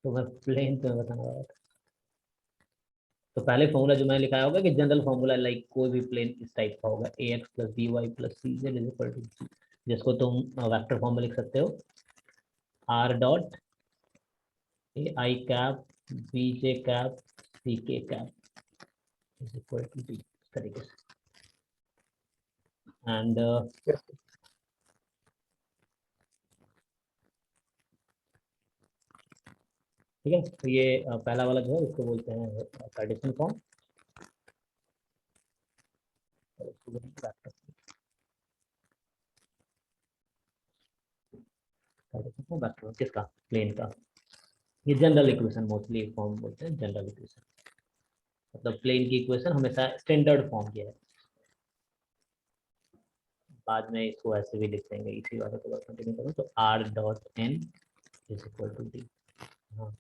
तो मैं प्लेन तो बताना होगा। तो पहले फॉर्मूला जो मैंने लिखाया होगा कि जनरल फॉर्मूला लाइक कोई भी प्लेन इस टाइप का होगा, a x plus b y plus c z is equal to g, जिसको तुम वेक्टर फॉर्म में लिख सकते हो r dot a i cap b j cap c k cap is equal to d, इस तरीके से। And Yes, sir. ठीक है, तो ये पहला वाला जो है उसको बोलते हैं कार्टेशियन फॉर्म, और उसको बोलते हैं वेक्टर कार्टेशियन फॉर्म, वेक्टर किसका, प्लेन का। ये जनरल इक्वेशन मोस्टली फॉर्म बोलते हैं, जनरल इक्वेशन, मतलब प्लेन की इक्वेशन हमेशा स्टैंडर्ड फॉर्म की है। बाद में इसको ऐसे भी लिख देंगे, इसी वाले को कंटिन्यू करो तो r dot N is equal to d. हाँ,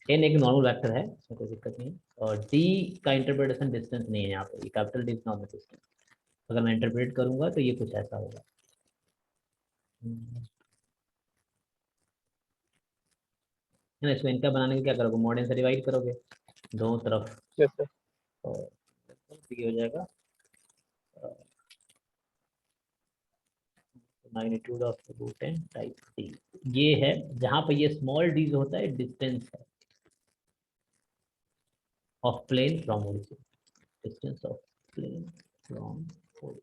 एन एक नॉर्मल वेक्टर है, इसमें कोई दिक्कत नहीं है, और डी का इंटरप्रिटेशन डिस्टेंस नहीं है यहाँ पे, ये capital D is not the distance. अगर मैं इंटरप्रेट करूंगा तो ये कुछ ऐसा होगा। है ना, इसको इनका बनाने के क्या करोगे, मॉडर्न से डिवाइड करोगे दोनों तरफ, Yes, sir. और ये हो जाएगा magnitude of root n type d. ये है जहाँ पे ये स्मॉल डी जो होता है डिस्टेंस है of plane from origin, distance of plane from origin.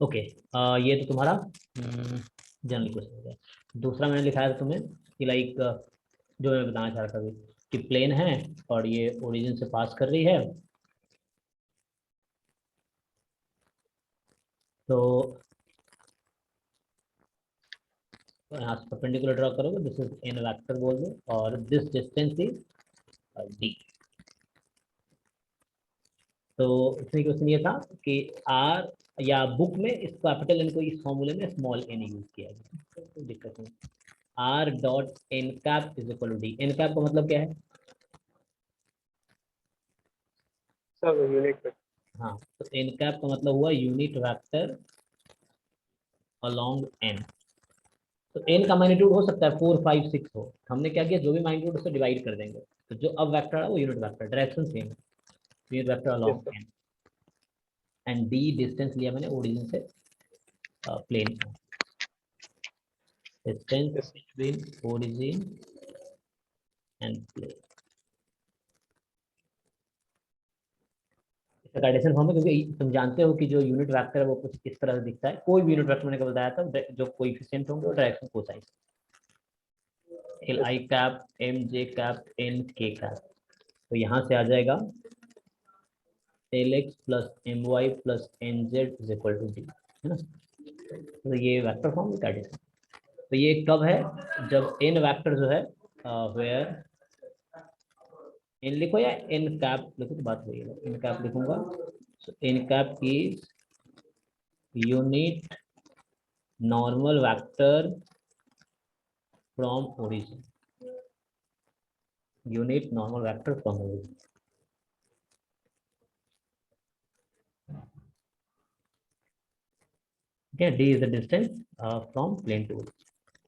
Okay, ये तो तुम्हारा जनरल क्वेश्चन हो गया। दूसरा मैंने लिखा था तुम्हें कि लाइक जो मैं बताना चाह रहा था अभी, कि प्लेन है और ये ओरिजिन से पास कर रही है, तो यहाँ से परपेंडिकुलर ड्रॉ करोगे, दिस इज एन वेक्टर बोल दो, और दिस डिस्टेंस इज डी। तो इसमें क्वेश्चन ये था कि आर, या बुक में इस कैपिटल एन को इस फॉर्मूले में स्मॉल एन यूज किया गया, कोई दिक्कत नहीं। R dot n cap is equal to d, n cap का मतलब क्या है? Sir, the unit vector. हाँ, तो एन कैप का मतलब हुआ यूनिट वेक्टर अलोंग एन। तो एन का मैग्नीट्यूड हो सकता है 4 5 6 हो, हमने क्या किया, जो भी मैग्नीट्यूड उससे डिवाइड कर देंगे, तो जो अब वेक्टर है वो यूनिट वेक्टर, डायरेक्शन सेम है, unit vector Yes, along sir. N. And d distance लिया मैंने ओरिजिन से प्लेन का, distance Yes, sir. Between origin and plane. Cartesian form है क्योंकि तुम जानते हो कि जो यूनिट वेक्टर है वो कुछ इस तरह से दिखता है, कोई भी यूनिट वेक्टर मैंने कल बताया था, जो कोएफिशिएंट होंगे वो direction cosine, l Yes, i sir. Cap m j cap n k cap. तो यहाँ से आ जाएगा l x plus m y plus n z is equal to d, है ना। तो ये वेक्टर फॉर्म है कार्टेशियन। तो ये कब है, जब एन वेक्टर जो है वेयर एन लिखो या एन कैप लिखो तो बात वही है, एन कैप लिखूंगा, so n cap is unit normal vector from origin, unit normal vector from origin. ठीक है, d is the distance from plane to,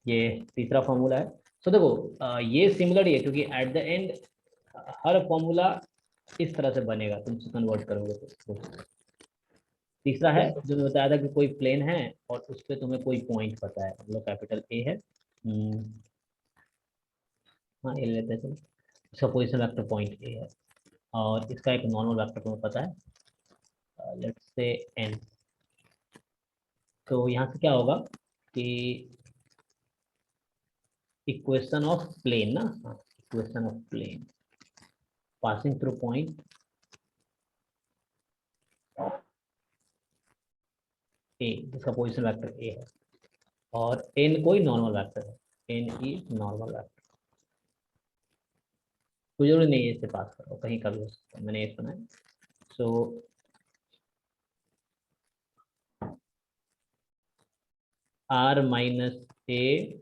ये तीसरा फॉर्मूला है। सो देखो ये सिमिलर ही है क्योंकि at the end her formula इस तरह से बनेगा, तुम कन्वर्ट करोगे तो। तीसरा है Yes, sir. जो मैं बताया था कि कोई प्लेन है और उस पर तुम्हें कोई पॉइंट पता है, मतलब कैपिटल ए है, हाँ ए लेते हैं चलो, इसका पोजिशन वेक्टर पॉइंट ए है, और इसका एक नॉर्मल वेक्टर तुम्हें पता है, लेट्स से एन। तो यहाँ से क्या होगा कि इक्वेशन ऑफ प्लेन ना, equation of plane passing through point A, जिसका पोजिशन वेक्टर ए है, और एन कोई नॉर्मल वेक्टर है, एन इज नॉर्मल वेक्टर, कोई जरूरी नहीं है इससे पास करो, कहीं का भी हो सकता है, मैंने एक बनाया। So r minus A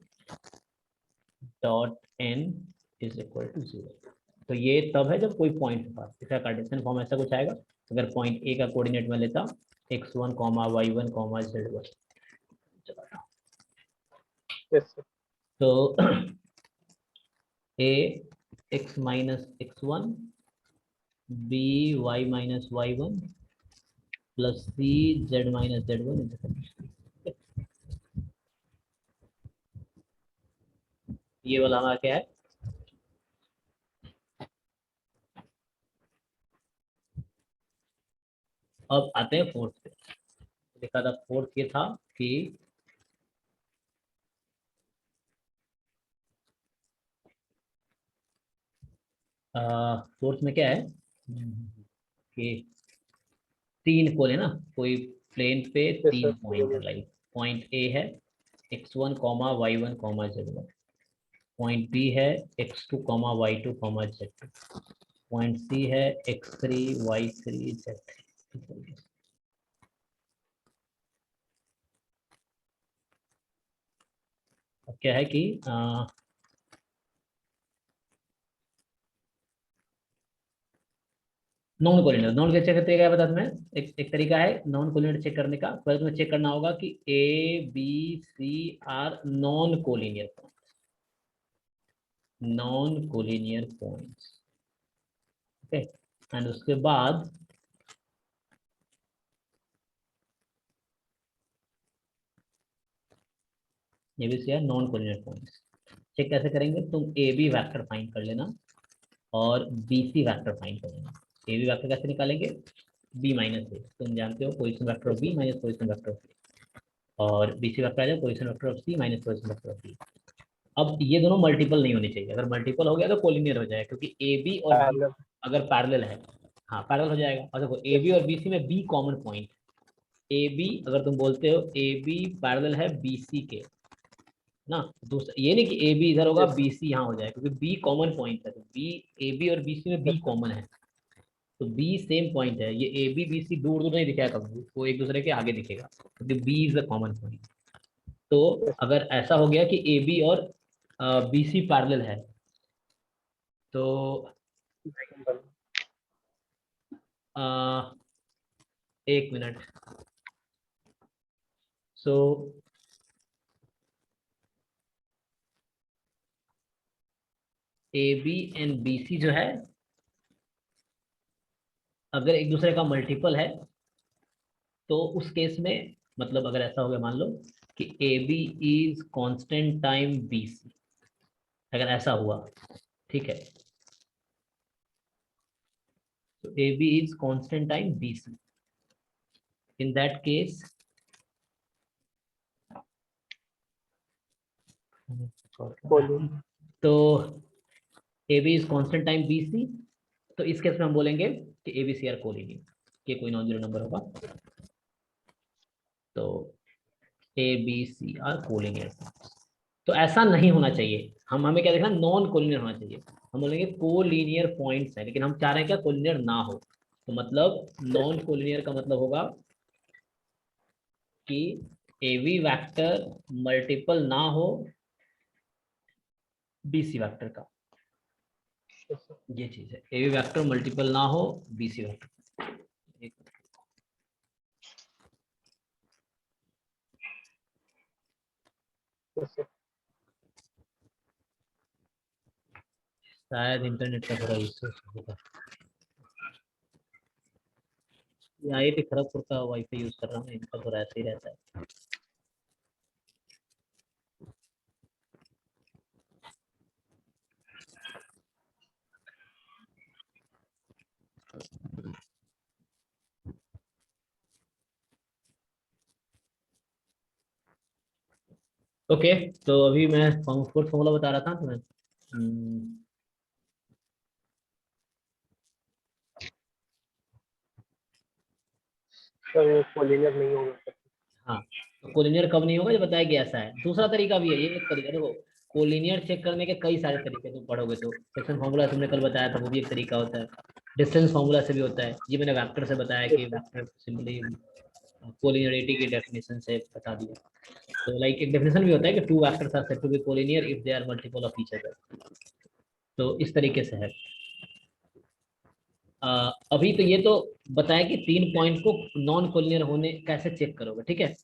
dot N is equal to 0। तो ये तब है जब कोई पॉइंट के पास, इसका कार्टेशियन फॉर्म ऐसा कुछ आएगा, अगर पॉइंट ए का कोऑर्डिनेट में लेता x1 comma y1 comma z1। Yes, sir. तो a x minus x one b y minus y one plus c z minus z one. ये वाला हमारा क्या है? अब आते हैं फोर्थ पे। लिखा था फोर्थ ये था कि फोर्थ में क्या है कि तीन पोल है ना, कोई प्लेन पे Yes, sir. तीन पॉइंट है। लाइक पॉइंट ए है x one comma y one comma z one, point b है x two comma y two comma z two, point c है x three y three z three. अब क्या है कि non collinear, non check करने का तरीका बता तुम्हें। एक तरीका है नॉन कोलिनियर चेक करने का। पहले तुम्हें चेक करना होगा कि A B C are non collinear points, non collinear points. Okay, and उसके बाद ये भी C are non collinear points. Check कैसे करेंगे? तुम ए बी वैक्टर फाइंड कर लेना और बी सी वैक्टर फाइंड कर लेना। ए बी वैक्टर कैसे निकालेंगे? बी माइनस ए, तुम जानते हो position vector of Yes, B sir. Minus position vector of c, और बी सी वैक्टर आ जाए position vector of c minus position vector of b. अब ये दोनों मल्टीपल नहीं होने चाहिए। अगर मल्टीपल हो गया तो कोलिनियर हो जाएगा, क्योंकि ए बी और बी Parallel. अगर पैरेलल है, हाँ पैरेलल हो जाएगा। और देखो ए Yes, बी sir. और बी सी में B common point, A B अगर तुम बोलते हो ए बी पैरेलल है बी सी के ना, दूसरा ये नहीं कि ए बी इधर होगा Yes, बी सी यहाँ हो जाए, क्योंकि बी कॉमन पॉइंट है। तो बी ए बी और बी सी में बी yes, sir. कॉमन है, तो बी सेम पॉइंट है। ये ए बी बी सी दूर दूर नहीं दिखेगा कभी, वो एक दूसरे के आगे दिखेगा, क्योंकि B is the common point. तो Yes, sir. अगर ऐसा हो गया कि ए बी और बी सी पैरेलल है, तो Example. अ, एक minute. So A B and B C जो है, अगर एक दूसरे का मल्टीपल है, तो उस केस में मतलब अगर ऐसा हो गया, मान लो कि A B is constant time B C, अगर ऐसा हुआ, ठीक है, तो ए B is constant time B C, in that case Colon. तो ए B is constant time B C, तो इस केस में हम बोलेंगे कि A B C are collinear, ये कोई नॉन जीरो नंबर होगा, तो A B C are collinear. तो ऐसा नहीं होना चाहिए, हमें क्या देखना, नॉन कोलिनियर होना चाहिए। हम बोलेंगे कोलिनियर पॉइंट्स है, लेकिन हम चाह रहे हैं क्या, कोलिनियर ना हो। तो मतलब Yes, नॉन कोलिनियर का मतलब होगा कि ए बी वैक्टर मल्टीपल ना हो बी सी वैक्टर का, yes, sir. ये चीज है। ए बी वैक्टर मल्टीपल ना हो बी सी वैक्टर। Yes, sir. शायद इंटरनेट का थोड़ा इशू होगा। ये IIT खड़गपुर का वाईफाई यूज कर रहा हूँ, इनका थोड़ा ऐसे ही रहता है। ओके, तो अभी मैं फोर्थ फॉर्मूला बता रहा था तुम्हें। Sir, वो collinear नहीं होगा sir. हाँ, तो कोलिनियर कब नहीं होगा, जब बताया गया ऐसा है। दूसरा तरीका भी है, ये एक तरीका देखो, कोलिनियर चेक करने के कई सारे तरीके तुम पढ़ोगे तो। सेक्शन फॉर्मूला तुमने कल बताया था, वो भी एक तरीका होता है। डिस्टेंस फॉर्मूला से भी होता है, ये मैंने वेक्टर से बताया Yes, कि sir. वेक्टर सिंपली कोलिनियरिटी की डेफिनेशन से बता दिया। तो लाइक एक डेफिनेशन भी होता है कि two vectors are said to be collinear if they are multiple of each other. तो इस तरीके से है। अभी तो ये तो बताया कि तीन पॉइंट को नॉन कोलिनियर होने कैसे चेक करोगे, ठीक है।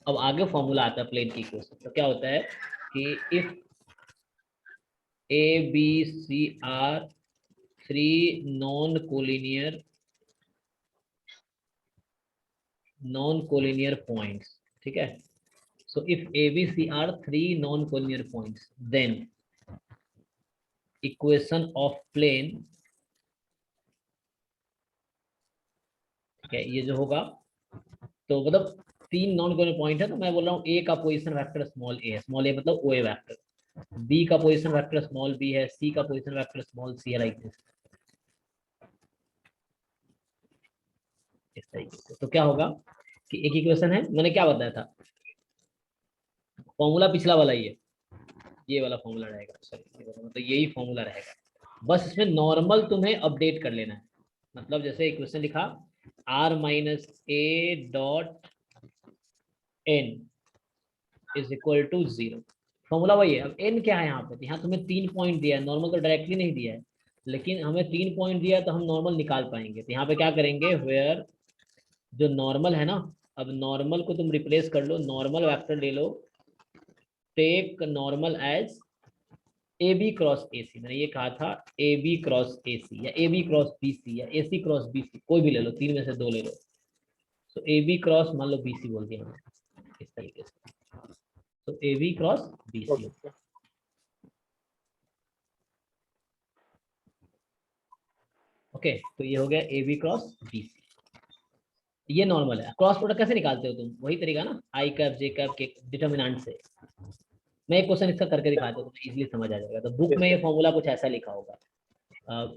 अब आगे फॉर्मूला आता है प्लेन की इक्वेशन। तो क्या होता है कि if A B C are three non collinear points, ठीक है। So if A B C are three non collinear points then equation of plane, ठीक है, ये जो होगा तो मतलब तीन नॉन कोलिनियर पॉइंट है, तो मैं बोल रहा हूँ ए का पोजीशन वेक्टर स्मॉल ए है, स्मॉल ए मतलब ओ ए वेक्टर, बी का पोजीशन वेक्टर स्मॉल बी है, सी का पोजीशन वेक्टर स्मॉल सी है, लाइक दिस, इस तरीके से। तो क्या होगा कि एक इक्वेशन है, मैंने क्या बताया था, फॉर्मूला पिछला वाला ही है, ये वाला फॉर्मूला रहेगा, सॉरी मतलब यही फॉर्मूला रहेगा, बस इसमें नॉर्मल तुम्हें अपडेट कर लेना है। मतलब जैसे इक्वेशन लिखा r minus A dot N is equal to zero, formula वही है। अब n क्या है यहाँ पे, यहाँ तुम्हें 3 पॉइंट दिया है, नॉर्मल तो डायरेक्टली नहीं दिया है, लेकिन हमें 3 पॉइंट दिया है तो हम नॉर्मल निकाल पाएंगे। तो यहाँ पे क्या करेंगे, वेयर जो नॉर्मल है ना, अब नॉर्मल को तुम रिप्लेस कर लो, नॉर्मल वेक्टर ले लो, take normal as a B cross A c, मैंने ये कहा था A B cross A C या A B cross B C या ए सी क्रॉस बी सी, कोई भी ले लो, तीन में से दो ले लो। तो ए बी क्रॉस मान लो बी सी बोल दिया मैंने इस तरीके से, तो A B cross B C, okay. Okay. तो ये हो गया A B cross B C, ये नॉर्मल है। क्रॉस प्रोडक्ट कैसे निकालते हो तुम, वही तरीका ना, आई कैप जे कैप के डिटर्मिनेंट से। मैं एक क्वेश्चन इसका करके दिखाता हूँ, तुम्हें इजीली समझ आ जाएगा। तो बुक यस में ये सर। फॉर्मूला कुछ ऐसा लिखा होगा,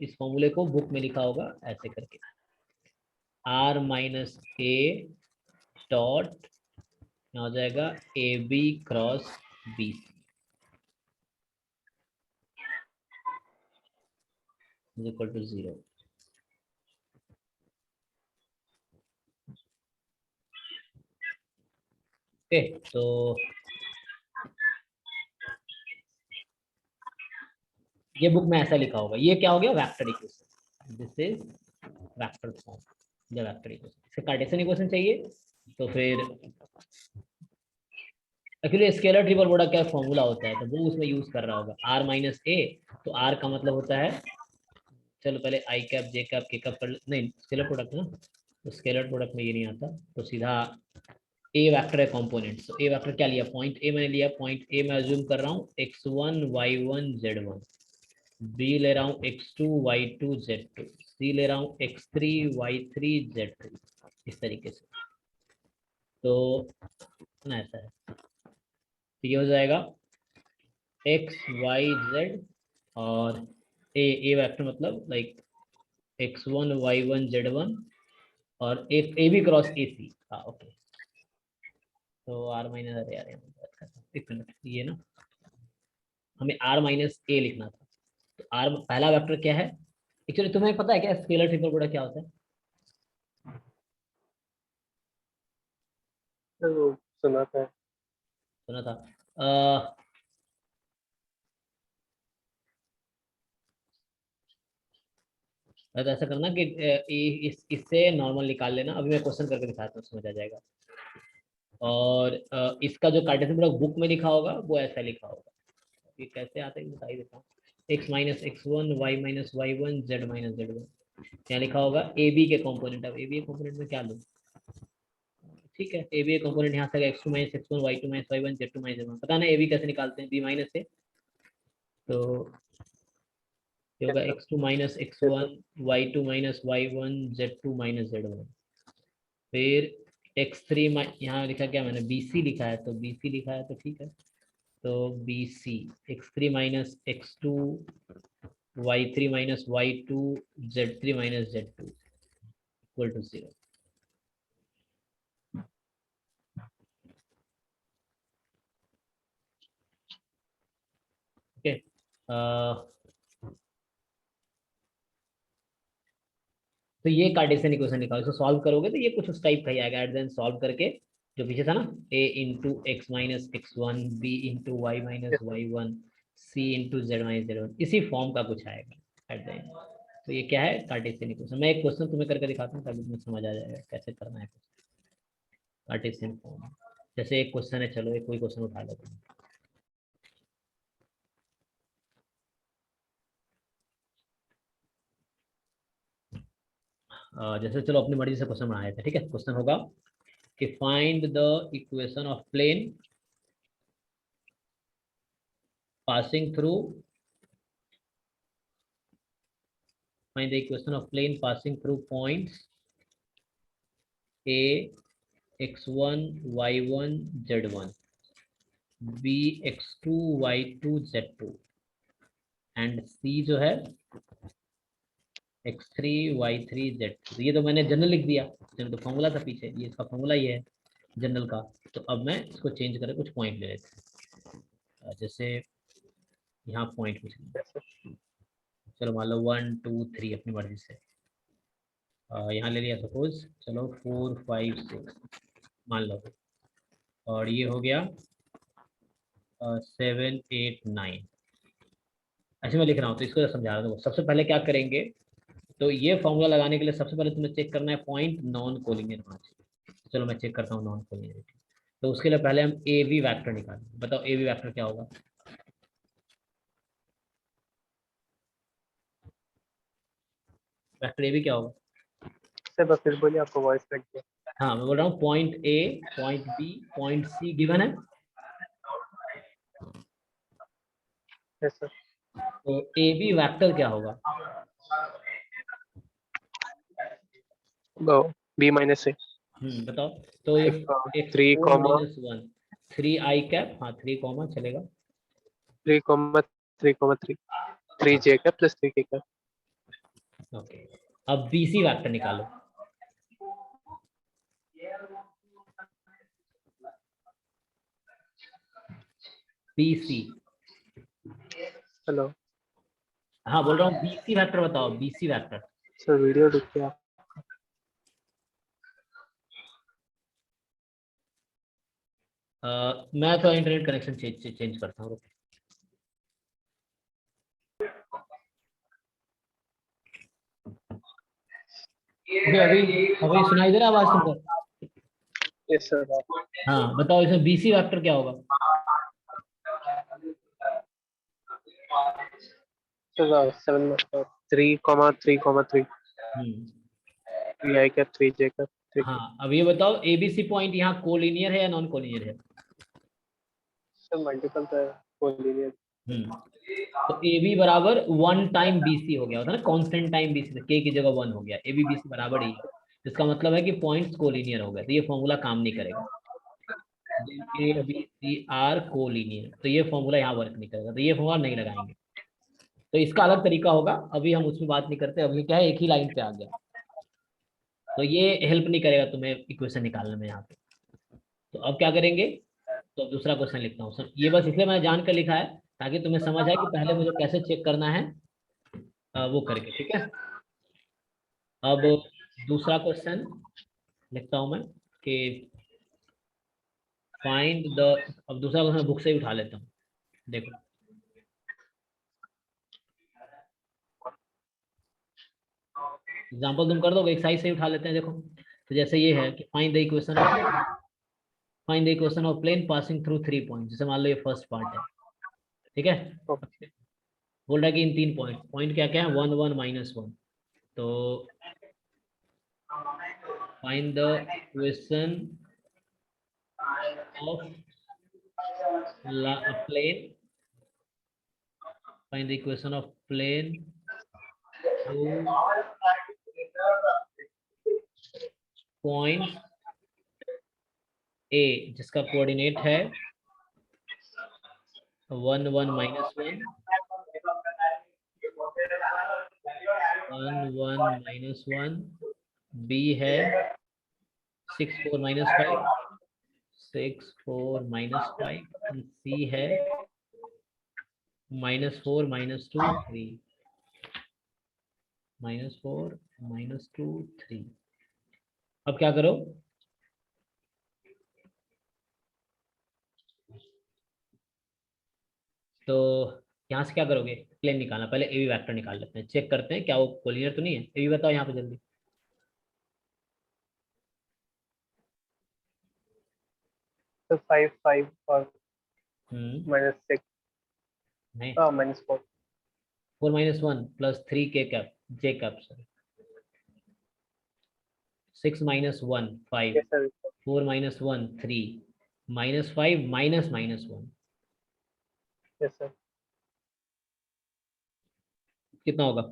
इस फॉर्मूले को बुक में लिखा होगा ऐसे करके, आर माइनस ए डॉट हो जाएगा A B cross B C equal to zero. Okay, तो ये बुक में ऐसा लिखा होगा। ये क्या हो गया, vector equation, this is vector form या वेक्टर इक्वेशन। इससे कार्टेशियन इक्वेशन चाहिए तो फिर एक्चुअली स्केलर ट्रिपल प्रोडक्ट का फॉर्मूला होता है, तो वो उसमें यूज कर रहा होगा आर माइनस ए। तो आर का मतलब होता है, चलो पहले आई cap j cap k cap कर, नहीं स्केलर प्रोडक्ट ना, तो स्केलर प्रोडक्ट में ये नहीं आता, तो सीधा ए वेक्टर है कॉम्पोनेंट। तो ए वेक्टर क्या लिया, पॉइंट ए मैंने लिया, पॉइंट ए मैं अज्यूम कर रहा हूँ x1 y1 z1, बी ले रहा हूँ x2 y2 z2, सी ले रहा हूँ x3 y3 z3, इस तरीके से। तो ना ऐसा है, तो ये हो जाएगा x y z और ए वेक्टर मतलब लाइक x1 y1 z1 और ए बी क्रॉस ए सी। हाँ ओके, तो आर माइनस, अरे यार एक मिनट, ये ना हमें आर माइनस ए लिखना था। तो आर पहला वेक्टर क्या है, एक्चुअली तुम्हें पता है क्या स्केलर ट्रिपल प्रोडक्ट क्या होता है, सर वो सुना था। सुना था। तो ऐसा करना कि इससे नॉर्मल निकाल लेना, अभी मैं क्वेश्चन करके दिखाता हूँ, समझ आ जाएगा। और इसका जो कार्टेशियन प्रोडक्ट बुक में लिखा होगा वो ऐसा लिखा होगा, ये कैसे आता है बता ही देता हूँ, x minus x one y minus y one z minus z one, यहाँ लिखा होगा ए बी के कॉम्पोनेंट। अब ए बी के कॉम्पोनेंट में क्या लूँ, ठीक है, ए बी के कॉम्पोनेंट यहाँ से x two minus x one y two minus y one z two minus z one, पता ना ए बी कैसे निकालते हैं, बी माइनस से। तो ये यस होगा sir. X two minus x yes sir. One y two minus y one z two minus z one, फिर एक्स थ्री, यहाँ लिखा क्या मैंने बी सी लिखा है, तो बी सी लिखा है तो ठीक है। तो B C x three minus x two y three minus y two z three minus z two equal to zero. Okay, तो ये कार्टेशियन इक्वेशन निकालो, इसको सॉल्व करोगे तो ये कुछ उस टाइप का ही आएगा, एट देन सॉल्व करके जो पीछे था ना, a into x minus x one, b into y minus yes sir. Y one, c into z minus z one, इसी फॉर्म का कुछ आएगा एट द एंड। तो ये क्या है, कार्टेशियन इक्वेशन। मैं एक क्वेश्चन तुम्हें करके दिखाता हूँ ताकि तुम्हें समझ आ जाएगा कैसे करना है कार्टेशियन फॉर्म। जैसे एक क्वेश्चन है, चलो एक कोई क्वेश्चन उठा लो तुम। जैसे चलो अपनी मर्जी से क्वेश्चन बनाए थे, ठीक है। क्वेश्चन होगा कि find the equation of plane passing through, find the equation of plane passing through points A x1 y1 z1 B x2 y2 z2 and C जो है x3 y3 z3। ये तो मैंने जनरल लिख दिया, तो फॉर्मूला था पीछे, ये इसका फॉर्मूला ये है जनरल का। तो अब मैं इसको चेंज करके कुछ पॉइंट ले लेते हैं, जैसे यहाँ पॉइंट कुछ, चलो मान लो 1 2 3 अपनी मर्जी से। यहाँ ले लिया सपोज, चलो 4 5 6 मान लो, और ये हो गया 7 8 9। ऐसे मैं लिख रहा हूँ तो इसको समझा रहा हूँ। सबसे पहले क्या करेंगे, तो ये फॉर्मूला लगाने के लिए सबसे पहले तुम्हें चेक करना है पॉइंट नॉन कोलिनियर होना चाहिए। चलो मैं चेक करता हूँ नॉन कोलिनियरिटी। तो उसके लिए पहले हम ए बी वैक्टर निकालें। बताओ ए बी वैक्टर क्या होगा? वैक्टर ए बी क्या होगा? सर बस फिर बोलिए, आपको वॉइस लग गया। हाँ मैं बोल रहा हूँ point a, point b, point c given है। Yes sir. तो ए बी वैक्टर क्या होगा? B minus a. बताओ। तो ये एक 3 4 कॉमा माइनस 1 3 आई कैप, हाँ 3 कॉमा चलेगा। 3 comma 3 comma 3 3 j cap plus 3 k cap. Okay, अब बी सी वैक्टर निकालो। बी सी, हेलो हाँ बोल रहा हूँ बी सी वैक्टर बताओ, बी सी वैक्टर। सर, वीडियो रुक गया। मैं तो इंटरनेट कनेक्शन चेंज करता हूँ। ओके, अभी अभी सुनाई दे रहा है आवाज तुमको? Yes sir. हाँ बताओ इसमें बी सी वैक्टर क्या होगा? सर 7 3 कॉमा 3 कॉमा 3 हम्म 3 आई कैप 3 जे कैप 3। हाँ, अब ये बताओ एबीसी पॉइंट यहाँ कोलिनियर है या नॉन कोलिनियर है? सर मल्टीपल तो कोलिनियर। तो ए बी बराबर 1 टाइम बी सी हो गया होता है ना, कांस्टेंट टाइम बी सी, के की जगह 1 हो गया, ए बी बी सी बराबर ही है। इसका मतलब है कि पॉइंट्स कोलिनियर हो गए, तो ये फॉर्मूला काम नहीं करेगा। A B C are collinear, तो ये फॉर्मूला यहाँ वर्क नहीं करेगा, तो ये फॉर्मूला नहीं लगाएंगे। तो इसका अलग तरीका होगा, अभी हम उसमें बात नहीं करते। अभी क्या है, एक ही लाइन पे आ गया, तो ये हेल्प नहीं करेगा तुम्हें इक्वेशन निकालने में यहाँ पे। तो अब क्या करेंगे, तो दूसरा क्वेश्चन लिखता हूँ सर। ये बस इसलिए मैंने जान कर लिखा है ताकि तुम्हें समझ आए कि पहले मुझे कैसे चेक करना है, वो करके, ठीक है। अब दूसरा क्वेश्चन लिखता हूँ मैं कि फाइंड द, अब दूसरा क्वेश्चन बुक से ही उठा लेता हूँ। देखो एग्जांपल तुम कर दोगे, एक साइड से ही उठा लेते हैं। देखो तो जैसे ये है कि find the equation of plane passing through 3 point. जैसे मान लो ये फर्स्ट पार्ट है, ठीक है। बोल रहा है कि इन 3 पॉइंट, पॉइंट क्या क्या है, 1 1 -1। तो find the equation of plane, find the equation of plane through points A जिसका कोऑर्डिनेट है 1 1 -1 1 1 -1, B है 6 4 -5 6 4 -5, C है -4 -2 3 -4 -2 3। अब क्या करो, तो यहाँ से क्या करोगे, प्लेन निकालना। पहले ए बी वैक्टर निकाल लेते हैं, चेक करते हैं क्या वो कोलिनियर तो नहीं है। ए बी बताओ यहाँ पे जल्दी। तो 5 5 और -6 नहीं, -4 4 -1 +3 k cap j cap sir. 6 minus 1 5, Yes, sir. 4 minus 1 3, minus 5 minus minus 1 Yes, sir. कितना होगा?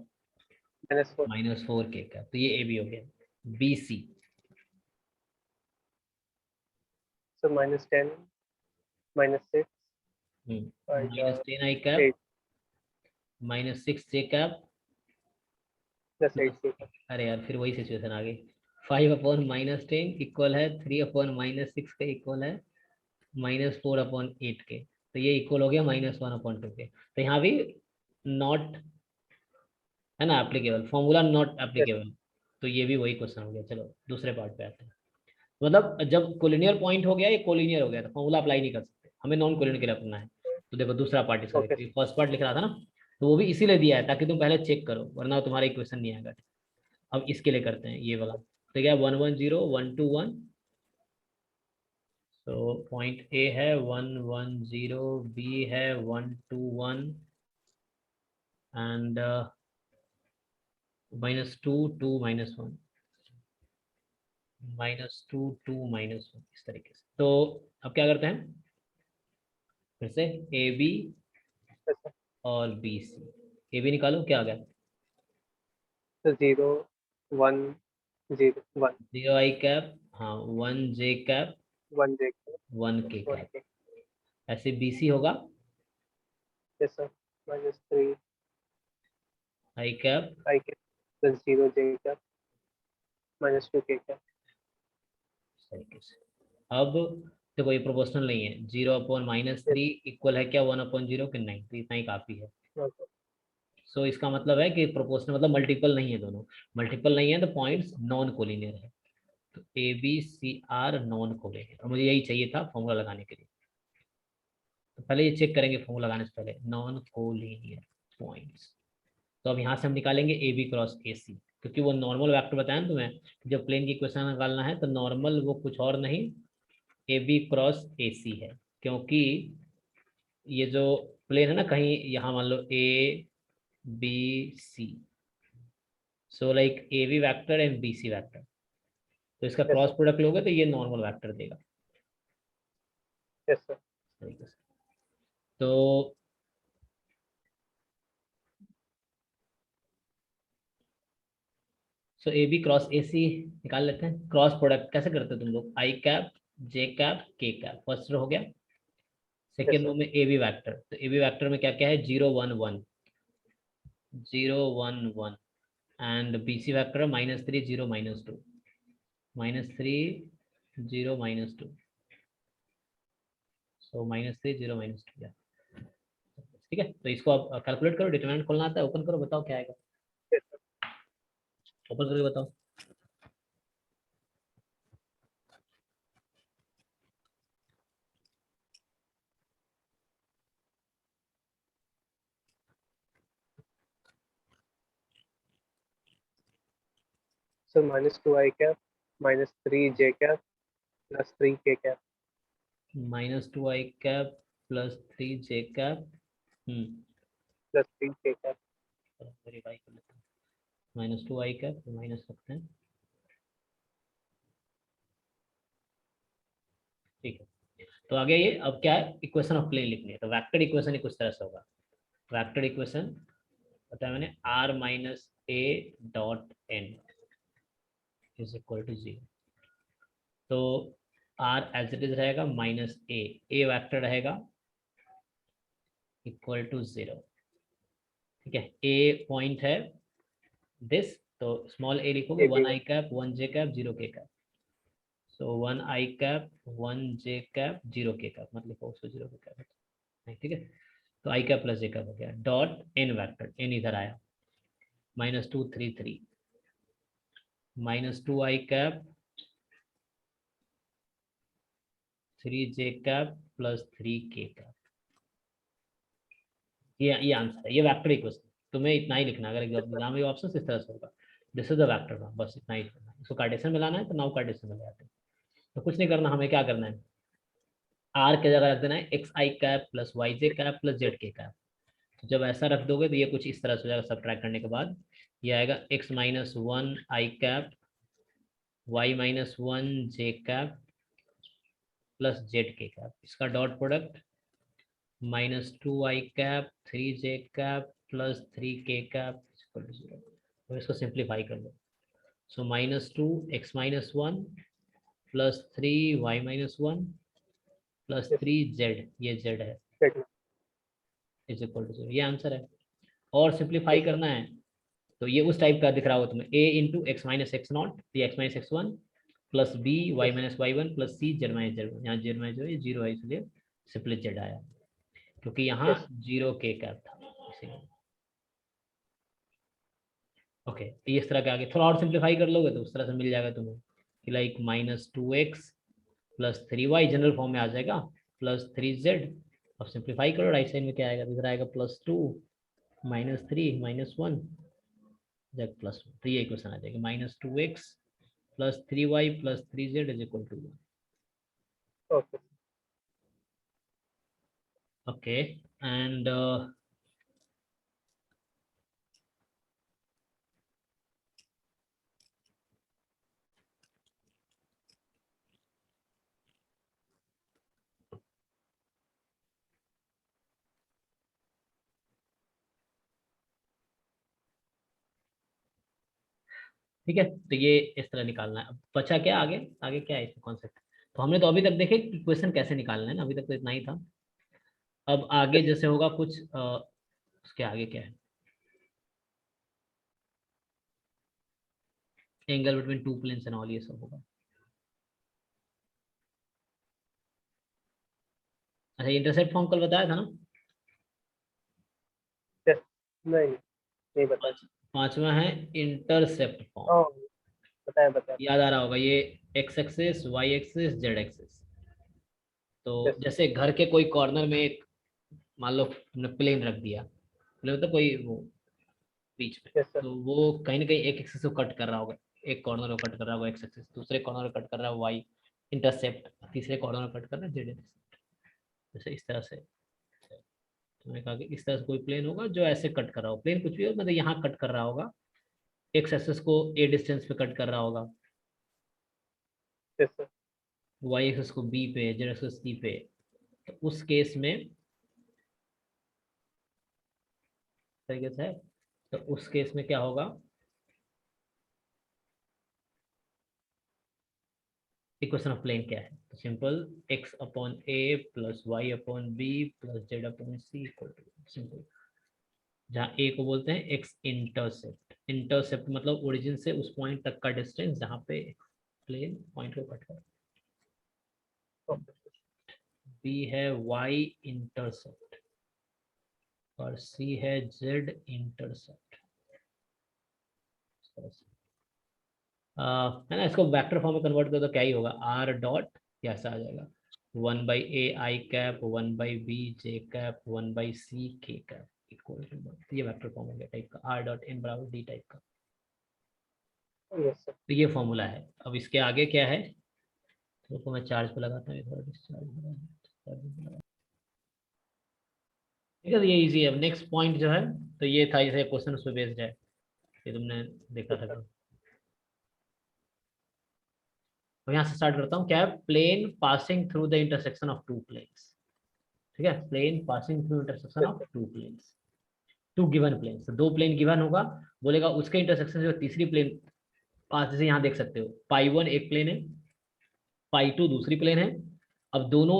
-4. -4 के का, तो ये ए बी हो गया. B C So -10, -6, and -10 i cap 8 -6 j cap plus plus, 8 k. अरे यार फिर वही सिचुएशन आ गई. 5/-10 इक्वल है 3/-6 का इक्वल है -4/8 के. तो ये इक्वल हो गया -1/2 के. तो यहाँ भी नॉट है ना applicable, formula not Yes, applicable. तो ये भी वही क्वेश्चन हो गया. चलो दूसरे पार्ट पे आते हैं. मतलब जब कोलिनियर पॉइंट हो गया, ये कोलिनियर हो गया, तो फॉर्मूला अप्लाई नहीं कर सकते, हमें नॉन कोलिनियर के लिए करना है. तो देखो दूसरा पार्ट इसका okay. देखो, फर्स्ट पार्ट लिख रहा था ना, तो वो भी इसीलिए दिया है ताकि तुम पहले चेक करो, वरना तुम्हारा इक्वेशन नहीं आएगा. अब इसके लिए करते हैं ये वाला. तो क्या 110 121. तो पॉइंट ए है 110, बी है 121 एंड -2 2 -1 -2 2 -1 इस तरीके से. तो अब क्या करते हैं फिर से, ए बी Yes, sir. और बी सी. ए बी निकालो, क्या आ गया? So 0, 1, 0, 1, 0 आई कैप, हाँ 1 जे कैप 1 j k, 1 के 1 कैप. k. ऐसे बी सी होगा Yes, sir. -3 I cap I k plus 0 j k -2 k k. इस तरीके से. अब देखो ये प्रोपोर्शनल नहीं है, 0/-3 इक्वल है क्या 1/0 के? नहीं, तो इतना ही काफी है. Okay. सो इसका मतलब है कि प्रोपोर्शनल मतलब मल्टीपल नहीं है, दोनों मल्टीपल नहीं है, तो पॉइंट्स नॉन कोलिनियर है. तो A B C are non collinear, और मुझे यही चाहिए था फॉर्मूला लगाने के लिए. तो पहले ये चेक करेंगे फॉर्मूला लगाने से पहले, नॉन कोलिनियर पॉइंट्स. तो अब यहाँ से हम निकालेंगे ए बी क्रॉस ए सी, क्योंकि वो नॉर्मल वेक्टर बताया ना तुम्हें, जब प्लेन की इक्वेशन निकालना है तो नॉर्मल वो कुछ और नहीं ए बी क्रॉस ए सी है. क्योंकि ये जो प्लेन है ना, कहीं यहाँ मान लो a B c, so like a b vector and B C vector, तो इसका Yes, क्रॉस sir. प्रोडक्ट लोगे तो ये नॉर्मल वेक्टर देगा Yes, sir. इस तरीके से. तो सो ए बी क्रॉस ए सी निकाल लेते हैं. क्रॉस प्रोडक्ट कैसे करते हो तुम लोग? I cap j cap k cap, first row हो गया. Yes, second row sir. में ए बी वैक्टर, तो ए बी वैक्टर में क्या क्या है? 0 1 1 0 1 1 and B C vector -3 0 -2 -3 0 -2, so -3 0 -2 या. ठीक है, तो इसको आप कैलकुलेट करो. डिटरमिनेंट खोलना आता है, ओपन करो, बताओ क्या आएगा. Yes, sir. ओपन करके बताओ. So -2 I cap, -3 j cap plus 3 k cap. -2 i cap +3 j cap. Plus 3 k cap. Verify कर लेते हैं. -2 आई कैप माइनस रखते हैं. ठीक है, तो आगे ये अब क्या है, इक्वेशन ऑफ प्लेन लिखनी है. तो वेक्टर इक्वेशन कुछ तरह से होगा. वेक्टर इक्वेशन बताया मैंने, r minus A dot N is equal to 0. तो r एज इट इज रहेगा -a वेक्टर रहेगा इक्वल टू 0. ठीक है, a पॉइंट है दिस, तो स्मॉल a लिखोगे, 1 AB1. आई कैप 1 जे कैप 0 के cap. So 1 i cap 1 J cap 0 के कैप, मतलब लिखो उसको 0 के कैप. ठीक है, तो आई कैप प्लस जे कैप हो गया. डॉट एन वैक्टर, एन इधर आया, -2 3 3 -2 i cap 3 j cap plus 3 k cap. ये आंसर है, ये वेक्टर इक्वेशन. तुम्हें इतना ही लिखना है, अगर एग्जाम में ऑप्शन इस तरह से होगा, this is the vector form, बस इतना ही लिखना है. इसको कार्टेशियन में लाना है तो नाउ कार्टेशियन में ले आते हैं. तो कुछ नहीं करना, हमें क्या करना है, आर की जगह रख देना है एक्स आई कैप प्लस वाई जे cap plus z k cap. तो जब ऐसा रख दोगे तो ये कुछ इस तरह से हो जाएगा. सब्ट्रैक्ट करने के बाद ये आएगा x -1 i cap y minus one j cap plus z k cap, इसका dot product minus two i cap three j cap plus three k cap equal to zero. तो इसको सिंप्लीफाई कर लो। So minus two x minus one plus three y minus one plus yes, three z, ये z है, exactly, is equal to zero, ये answer है। और simplify yes sir, करना है तो ये उस टाइप का दिख रहा होगा तुम्हें, a into x minus x not, ये x minus x one plus b y yes, minus y one plus c z minus z one. यहाँ जेड माइनस जो है जीरो है, इसलिए सिंपली जेड आया, क्योंकि यहाँ yes, जीरो के कैप था इसीलिए। ओके, तो इस तरह के आगे थोड़ा और सिंप्लीफाई कर लोगे तो उस तरह से मिल जाएगा तुम्हें कि like minus two x plus three y general form में आ जाएगा प्लस थ्री जेड। अब सिंप्लीफाई करो, राइट साइड में क्या आएगा, इधर आएगा plus two minus three minus one plus one. तो ये इक्वेशन आ जाएगी minus two x plus three y plus three z is equal to one. okay, okay, and ठीक है, तो ये इस तरह निकालना है। अब बचा क्या आगे, आगे क्या है इसका कॉन्सेप्ट। तो हमने तो अभी तक देखे कि क्वेश्चन कैसे निकालना है ना, अभी तक तो इतना ही था। अब आगे yes, जैसे होगा कुछ उसके आगे क्या है, angle between two planes and all, ये सब होगा। अच्छा, इंटरसेप्ट फॉर्म कल बताया था ना। yes, नहीं नहीं बताया, पांचवा है इंटरसेप्ट फॉर्म। हाँ बताया बताया, याद आ रहा होगा, ये x axis y axis z axis. तो yes, जैसे घर के कोई कॉर्नर में एक, मान लो तुमने प्लेन रख दिया, प्लेन तो कोई वो बीच में, yes sir, तो वो कहीं ना कहीं एक एक्सिस को कट कर रहा होगा, एक कॉर्नर को कट कर रहा होगा एक्स एक्सिस, दूसरे कॉर्नर को कट कर रहा है वाई इंटरसेप्ट, तीसरे कॉर्नर को कट कर रहा है जेड इंटरसेप्ट। जैसे इस तरह से तो मैंने कहा कि इस तरह से कोई प्लेन होगा जो ऐसे कट कर रहा हो, प्लेन कुछ भी हो, मतलब यहाँ कट कर रहा होगा, एक्स एक्सिस को ए डिस्टेंस पे कट कर रहा होगा, yes sir, वाई एक्सिस को बी पे, जेड एक्सिस सी पे। तो उस केस में तरीके से है, तो उस केस में क्या होगा, इक्वेशन ऑफ प्लेन क्या है, तो simple x upon a plus y upon b plus z upon c equal to simple. जहाँ ए को बोलते हैं एक्स इंटरसेप्ट, इंटरसेप्ट मतलब ओरिजिन से उस पॉइंट तक का डिस्टेंस जहाँ पे प्लेन पॉइंट को कट कर। okay, बी है वाई इंटरसेप्ट और सी है जेड इंटरसेप्ट। है ना, इसको वेक्टर फॉर्म में कन्वर्ट कर तो क्या ही होगा, आर डॉट कैसा आ जाएगा, one by a i cap one by b j cap one by c k cap equal to, ये वेक्टर फॉर्म हो गया टाइप का, आर डॉट एन बराबर डी टाइप का। yes sir, तो ये फॉर्मूला है। अब इसके आगे क्या है, तो मैं चार्ज पे लगाता हूँ, थोड़ा डिस्चार्ज हो रहा है। ठीक है, तो ये इजी है। अब नेक्स्ट पॉइंट जो है, तो ये था जैसे क्वेश्चन उस पर बेस्ड है, ये तुमने देखा yes था sir, कल। तो यहाँ से स्टार्ट करता हूँ, क्या है, plane passing through the intersection of two planes. ठीक है, plane passing through intersection yes of sir, two planes, two given planes, तो दो प्लेन गिवन होगा, बोलेगा उसके इंटरसेक्शन जो तीसरी प्लेन पास, जैसे यहाँ देख सकते हो पाई वन एक प्लेन है, पाई टू दूसरी प्लेन है। अब दोनों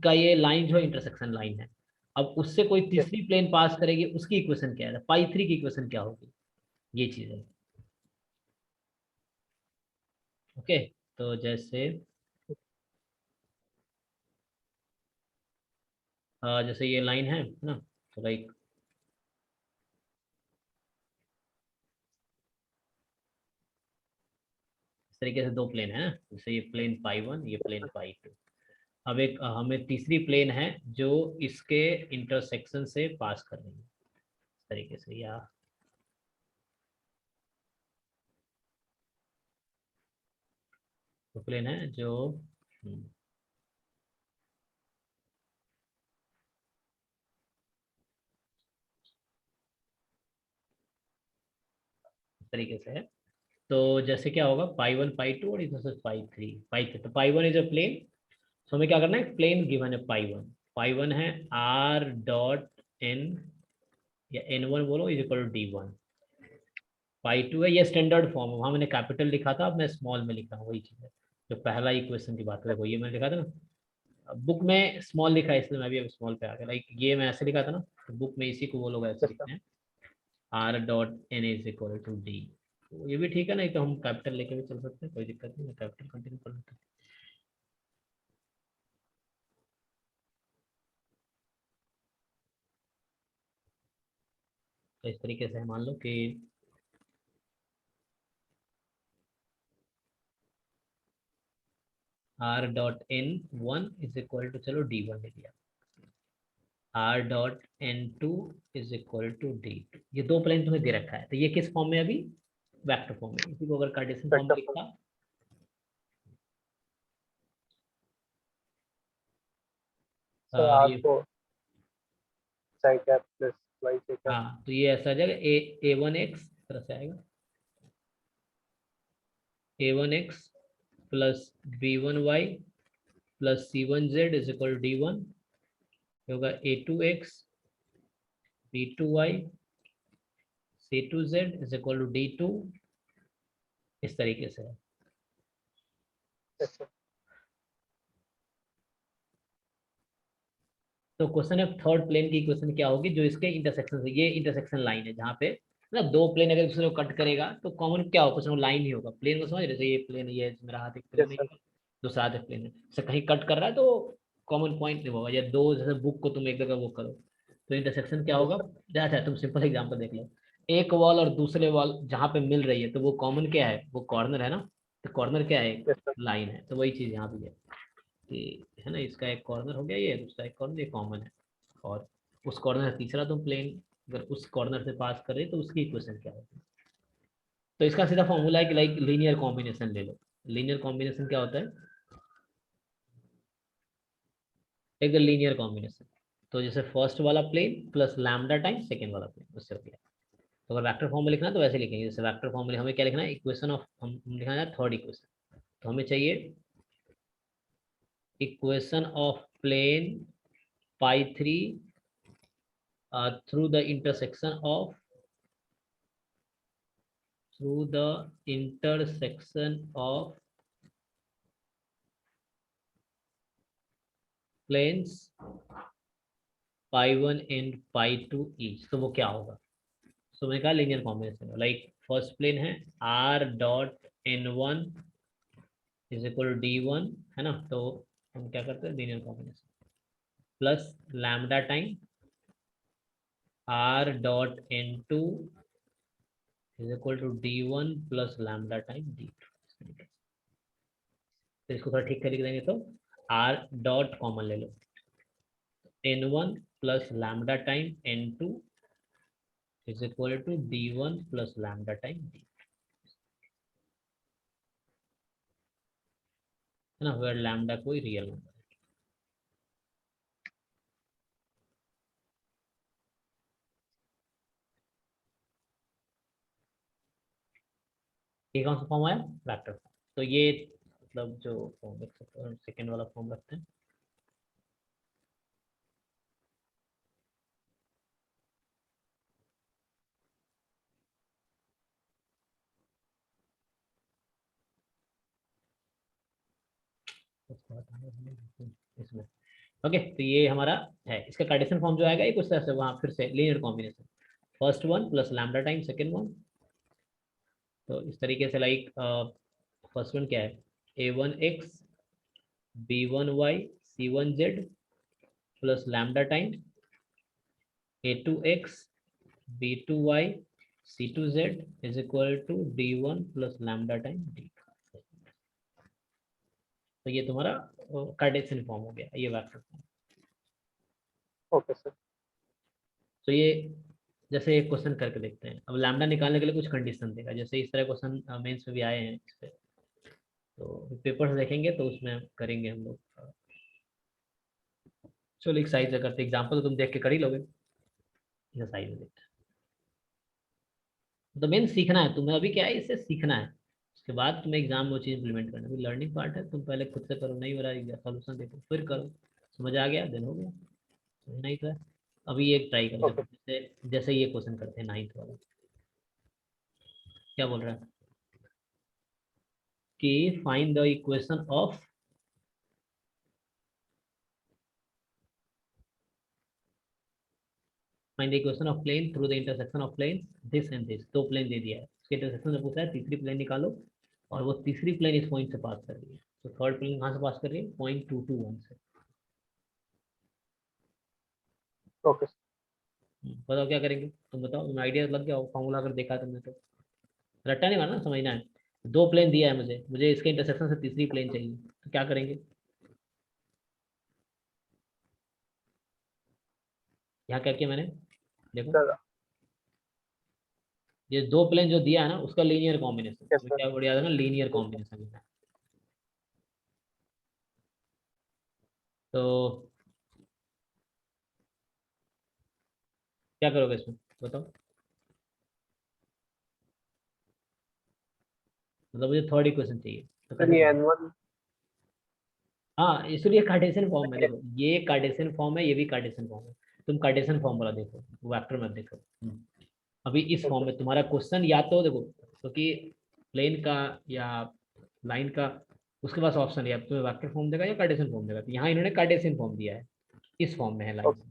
का ये लाइन जो है इंटरसेक्शन लाइन है, अब उससे कोई yes, तीसरी प्लेन पास करेगी, उसकी इक्वेशन क्या है, पाई थ्री की इक्वेशन क्या होगी, ये चीज है। ओके, तो जैसे जैसे ये लाइन है ना, तो लाइक इस तरीके से दो प्लेन है ना, जैसे ये प्लेन पाई वन, ये प्लेन पाई टू। अब एक हमें तीसरी प्लेन है जो इसके इंटरसेक्शन से पास कर रही है, इस तरीके से, या तो प्लेन है जो इस तरीके से है, तो जैसे क्या होगा, पाई वन पाई टू और इधर से पाई थ्री, तो pi one is a plane. तो हमें क्या करना है, प्लेन गिवन है पाई वन है आर डॉट एन या एन वन बोलो is equal to d one. Pi two है, ये स्टैंडर्ड फॉर्म है, वहाँ मैंने कैपिटल लिखा था, अब मैं स्मॉल में लिखा हूँ, वही चीज़ है जो पहला इक्वेशन की बात है, देखो ये मैंने लिखा था ना, बुक में स्मॉल लिखा है इसलिए मैं भी अब स्मॉल पे आ गया, लाइक ये मैं ऐसे लिखा था ना, तो बुक में इसी को वो लोग ऐसे यस सर। लिखते हैं, r dot N is equal to d. ये भी ठीक है, नहीं तो हम कैपिटल लेके भी चल सकते हैं, कोई दिक्कत नहीं, मैं कैपिटल कंटिन्यू कर लेता हूँ। तो इस तरीके से मान लो कि r dot n one is equal to, चलो डी वन ले लिया, r dot n two is equal to d two. ये दो प्लेन तुम्हें दे रखा है, तो ये किस फॉर्म में अभी, वेक्टर फॉर्म में, इसी को अगर कार्टेशियन फॉर्म में वेक्टर फॉर्म। लिखता, सर आर ये, को साई कैप प्लस वाई जे कैप। हाँ तो ये ऐसा आ जाएगा, ए वन एक्स तरह से आएगा, a one x plus b one y plus c one z is equal d one, होगा a two x b two y c two z is equal to d two, इस तरीके से है। Yes sir. तो question है third plane की equation क्या होगी जो इसके इंटरसेक्शन से, ये इंटरसेक्शन लाइन है जहाँ पे ना दो प्लेन अगर दूसरे को कट करेगा तो कॉमन क्या होगा, क्वेश्चन लाइन ही होगा, प्लेन को समझ रहे, जैसे ये प्लेन, ये मेरा हाथ एक प्लेन यस है, सर। दूसरा हाथ एक प्लेन है, से कहीं कट कर रहा है तो कॉमन पॉइंट नहीं होगा, या दो जैसे बुक को तुम एक जगह वो करो तो इंटरसेक्शन क्या यस होगा। सर। अच्छा तुम सिंपल एग्जाम्पल देख लो, एक वॉल और दूसरे वॉल जहाँ पे मिल रही है तो वो कॉमन क्या है, वो कॉर्नर है ना, तो कॉर्नर क्या है, यस सर। लाइन है, तो वही चीज यहाँ भी है कि है ना, इसका एक कॉर्नर हो गया, ये दूसरा एक कॉर्नर, ये कॉमन है, और उस कॉर्नर से तीसरा तुम प्लेन अगर उस कॉर्नर से पास करे तो उसकी इक्वेशन क्या होगी। तो इसका सीधा फॉर्मूला है कि लाइक लीनियर कॉम्बिनेशन ले लो। लीनियर कॉम्बिनेशन क्या होता है, एक लीनियर कॉम्बिनेशन, तो जैसे फर्स्ट वाला plane plus lambda time second वाला प्लेन, उससे हो गया। तो अगर वेक्टर फॉर्म में लिखना है तो वैसे लिखेंगे, जैसे वेक्टर फॉर्म में हमें क्या लिखना है, इक्वेशन ऑफ, हम लिखना है थर्ड इक्वेशन, तो हमें चाहिए equation of plane pi three through the intersection of, through the intersection of planes pi one and pi two each, तो वो क्या होगा। सो मैंने कहा linear combination, like first plane है r dot n one is equal d one, है ना, तो हम क्या करते हैं linear combination plus lambda time r dot n two is equal to d one plus lambda time D to. तो इसको थोड़ा ठीक कर लिख देंगे, तो आर डॉट कॉमन ले लो, n one plus lambda time n two is equal to d one plus lambda time d, है ना, वेयर लैम्डा कोई रियल नंबर है। ये कौन सा फॉर्म आया, वेक्टर फॉर्म। तो ये मतलब जो फॉर्म लिख सकते हैं, सेकेंड वाला फॉर्म रखते हैं, उसको हटाना है इसमें। ओके, तो ये हमारा है, इसका कार्टेशियन फॉर्म जो आएगा ये कुछ तरह से वहाँ फिर से linear combination, first one plus lambda time second one, तो इस तरीके से लाइक फर्स्ट वन क्या है, a one x b one y c one z plus lambda time a two x b two y c two z is equal to d one plus lambda time d. तो ये तुम्हारा Cartesian form हो गया, ये vector form. Okay sir. तो ये जैसे एक क्वेश्चन करके देखते हैं, अब लैम्डा निकालने के लिए कुछ कंडीशन देगा, जैसे इस तरह क्वेश्चन मेंस में भी आए हैं इस पे, तो पेपर्स देखेंगे तो उसमें करेंगे हम लोग। चलो एक साइज करते एग्जाम्पल, तो तुम देख के कर ही लोगे, साइज में देखते हैं। तो मेन सीखना है तुम्हें, अभी क्या है, इससे सीखना है, उसके बाद तुम्हें एग्जाम में वो चीज़ इम्प्लीमेंट करना, अभी लर्निंग पार्ट है, तुम पहले खुद से करो, नहीं हो रहा है सॉल्यूशन देखो फिर करो, समझ आ गया देन हो गया, नहीं तो है। अभी एक ट्राई करो, ओके देखो जैसे जैसे ये क्वेश्चन करते हैं 9th वाला, क्या बोल रहा है कि find the equation of, find the equation of plane through the intersection of plane this and this, दो प्लेन दे दिया है, उसके इंटरसेक्शन से पूछा है तीसरी प्लेन निकालो, और वो तीसरी प्लेन इस पॉइंट से पास कर रही है, तो थर्ड प्लेन कहाँ से पास कर रही है, पॉइंट 221 से। ओके बताओ क्या करेंगे, तुम बताओ, तुम्हें आइडिया लग गया हो, फॉर्मूला अगर देखा तुमने तो, रट्टा नहीं मारना, समझना है। दो प्लेन दिया है मुझे, मुझे इसके इंटरसेक्शन से तीसरी प्लेन चाहिए, तो क्या करेंगे, यहाँ क्या किया मैंने, देखो सर। ये दो प्लेन जो दिया है ना उसका लीनियर कॉम्बिनेशन, यस तो सर। क्या बढ़िया था ना, लीनियर कॉम्बिनेशन है। तो क्या करोगे इसमें, बताओ, मतलब मुझे थर्ड इक्वेशन चाहिए, तो सर कैसे ये करोगे। N1। हाँ इसलिए कार्टेशियन फॉर्म में देखो, ये कार्टेशियन फॉर्म है, ये भी कार्टेशियन फॉर्म है, तुम कार्टेशियन फॉर्मूला देखो, वेक्टर मैप देखो। अभी इस फॉर्म ओके में तुम्हारा क्वेश्चन या तो देखो, क्योंकि प्लेन का या लाइन का उसके पास ऑप्शन है, या तुम्हें वेक्टर फॉर्म देगा या कार्टेशियन फॉर्म देगा, तो यहाँ इन्होंने कार्टेशियन फॉर्म दिया है, इस फॉर्म में है लाइन, ओके।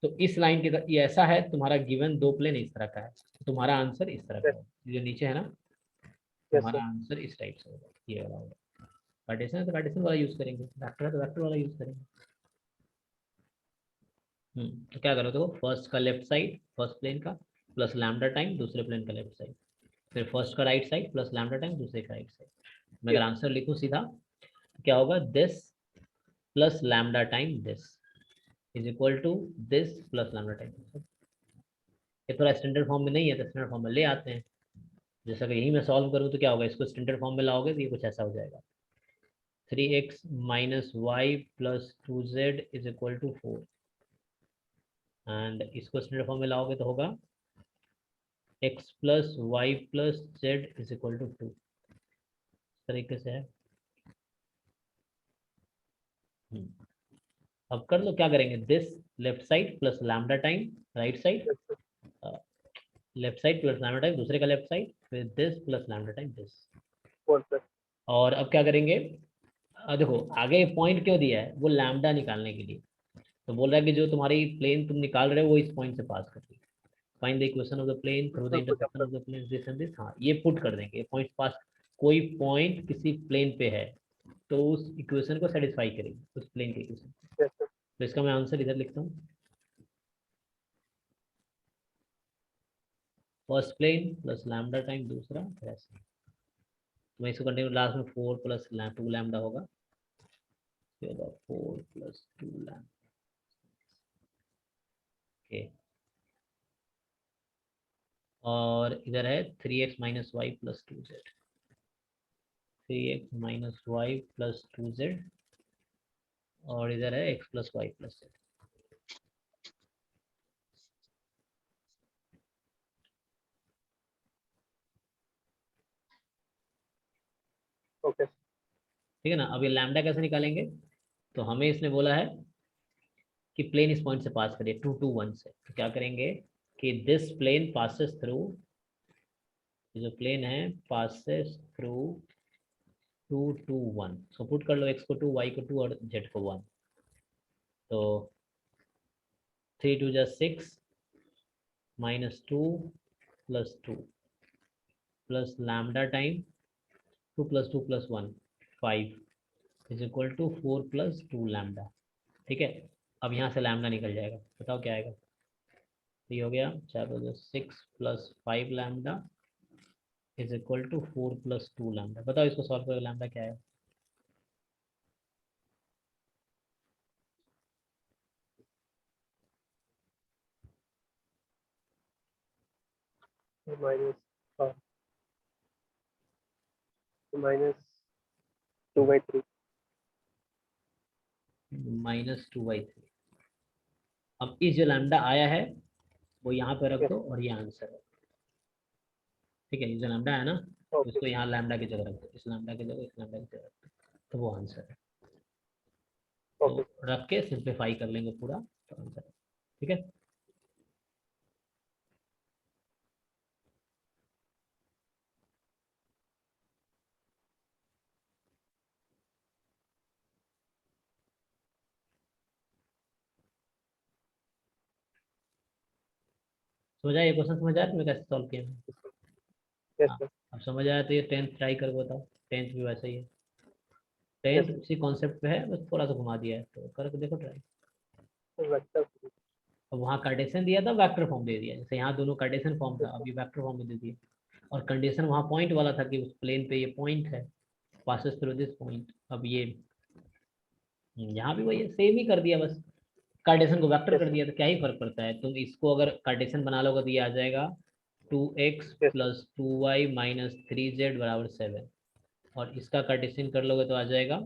तो इस लाइन के ये ऐसा है, तुम्हारा गिवन दो प्लेन इस तरह का है, तो तुम्हारा आंसर इस तरह का यस है, जो नीचे है ना, यस तुम्हारा सर। आंसर इस टाइप से होगा, ये वाला होगा। कार्टेशियन है तो कार्टेशियन वाला यूज करेंगे, वेक्टर है तो वेक्टर वाला यूज करेंगे। तो क्या करो, तो फर्स्ट का लेफ्ट साइड फर्स्ट प्लेन का प्लस लैम्डा टाइम दूसरे प्लेन का लेफ्ट साइड, फिर फर्स्ट का right side plus lambda time दूसरे का राइट साइड। मैं अगर यस आंसर लिखूं सीधा, तो क्या होगा, this plus lambda time this is equal to this plus lambda time. ये थोड़ा स्टैंडर्ड फॉर्म में नहीं है, तो स्टैंडर्ड फॉर्म में ले आते हैं। जैसा कि यही मैं सॉल्व करूँ तो क्या होगा, इसको स्टैंडर्ड फॉर्म में लाओगे तो ये कुछ ऐसा हो जाएगा, 3x minus y plus 2z is equal to 4, and इसको स्टैंडर्ड फॉर्म में लाओगे तो होगा x plus y plus z is equal to 2, इस तरीके से है। हम्म, अब कर लो, क्या करेंगे, this left side plus lambda time right side, yes sir. Left side plus lambda time दूसरे का लेफ्ट साइड, फिर this plus lambda time this. 4 sir. और अब क्या करेंगे, देखो आगे पॉइंट क्यों दिया है, वो लैम्डा निकालने के लिए, तो बोल रहा है कि जो तुम्हारी प्लेन तुम निकाल रहे हो वो इस पॉइंट से पास कर रही है, find the equation of the plane through the sir कुछ इंटरसेक्शन आपका। Of the plane this and this, हाँ ये पुट कर देंगे, पॉइंट पास, कोई पॉइंट किसी प्लेन पे है तो उस इक्वेशन को सेटिस्फाई करेगी, उस प्लेन के इक्वेशन। Yes sir. तो इसका मैं आंसर इधर लिखता हूँ, first plane plus lambda time दूसरा, ऐसे तो मैं इसको कंटिन्यू, लास्ट में 4 प्लस 2 लैम्डा होगा, ये होगा 4 प्लस 2 लैम्डा। ओके, और इधर है 3x minus y plus 2z, 3x minus y plus 2z, और इधर है x plus y plus z। Okay ठीक है ना, अब ये लैम्डा कैसे निकालेंगे, तो हमें इसने बोला है कि प्लेन इस पॉइंट से पास करिए 2 2 1 से, तो क्या करेंगे कि दिस प्लेन पासेस थ्रू, जो प्लेन है पासेस थ्रू 2 2 1, सो पुट कर लो, x को 2 y को 2 और z को 1, तो 3 2 जा 6 minus 2 plus 2 plus lambda time 2 plus 2 plus 1 5 is equal to 4 plus 2 lambda. ठीक है, अब यहाँ से लैम्डा निकल जाएगा, बताओ क्या आएगा, तो ये हो गया 6 plus 5 lambda is equal to 4 plus 2 lambda. बताओ इसको सॉल्व करो, लैम्डा क्या है, माइनस। हाँ -2/3। -2/3। अब इस जो लैम्डा आया है वो यहाँ पे रख यस दो और ये आंसर है। ठीक है, ये जो लैम्डा है ना तो इसको यहाँ लैम्डा की जगह रख दो, इस लैम्डा की जगह, इस लैम्डा की जगह रख दो, तो वो आंसर है। तो ओके रख के सिंप्लीफाई कर लेंगे पूरा, तो आंसर है। ठीक है। समझ आया ये क्वेश्चन? समझ आया तुम्हें कैसे सॉल्व किया मैंने? यस हाँ। सर अब समझ आया तो ये 10th ट्राई कर बताओ, 10th भी वैसा ही है। यस 10th उसी कॉन्सेप्ट पे है, बस थोड़ा सा घुमा दिया है, तो करके देखो ट्राई। सर वेक्टर अब वहाँ कार्टेशियन दिया था, वेक्टर फॉर्म दे दिया, जैसे यहाँ दोनों कार्टेशियन फॉर्म था, यस अभी वेक्टर फॉर्म में दे दिया। और कंडीशन वहाँ पॉइंट वाला था कि उस प्लेन पे ये पॉइंट है, पासेस थ्रू दिस पॉइंट। अब ये यहाँ भी वही सेम ही कर दिया, बस कार्टेशियन को वेक्टर कर सर दिया, तो क्या ही फर्क पड़ता है। तुम इसको अगर कार्टेशियन बना लोगे तो ये आ जाएगा 2x yes sir plus 2y minus 3z बराबर 7। और इसका कार्टेशियन कर लोगे तो आ जाएगा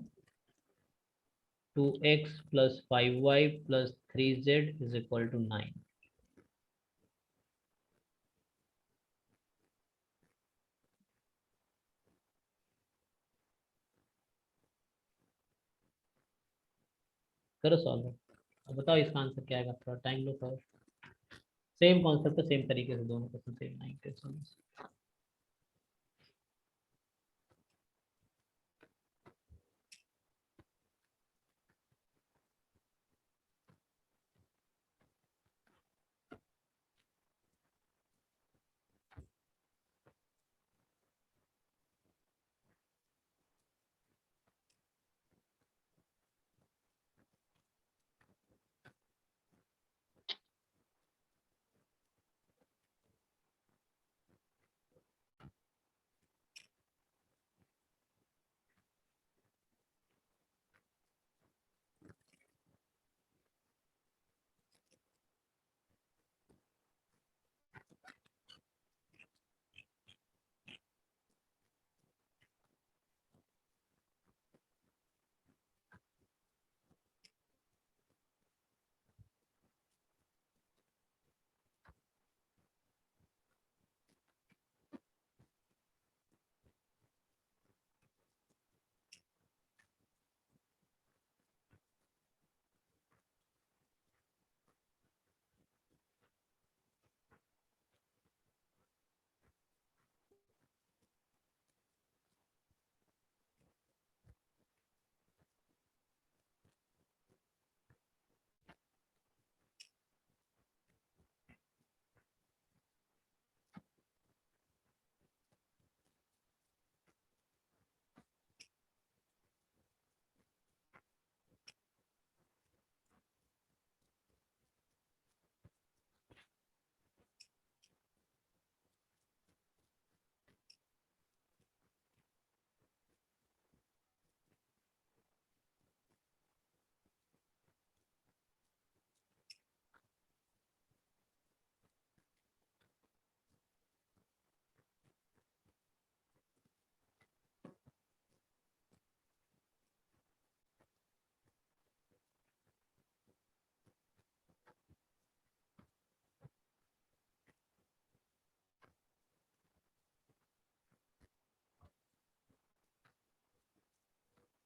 2x plus 5y plus 3z is equal to 9। करो सॉल्व। अब बताओ इसका आंसर क्या आएगा, थोड़ा टाइम लो थोड़ा। सेम कॉन्सेप्ट है, सेम तरीके से दोनों question same 9 question.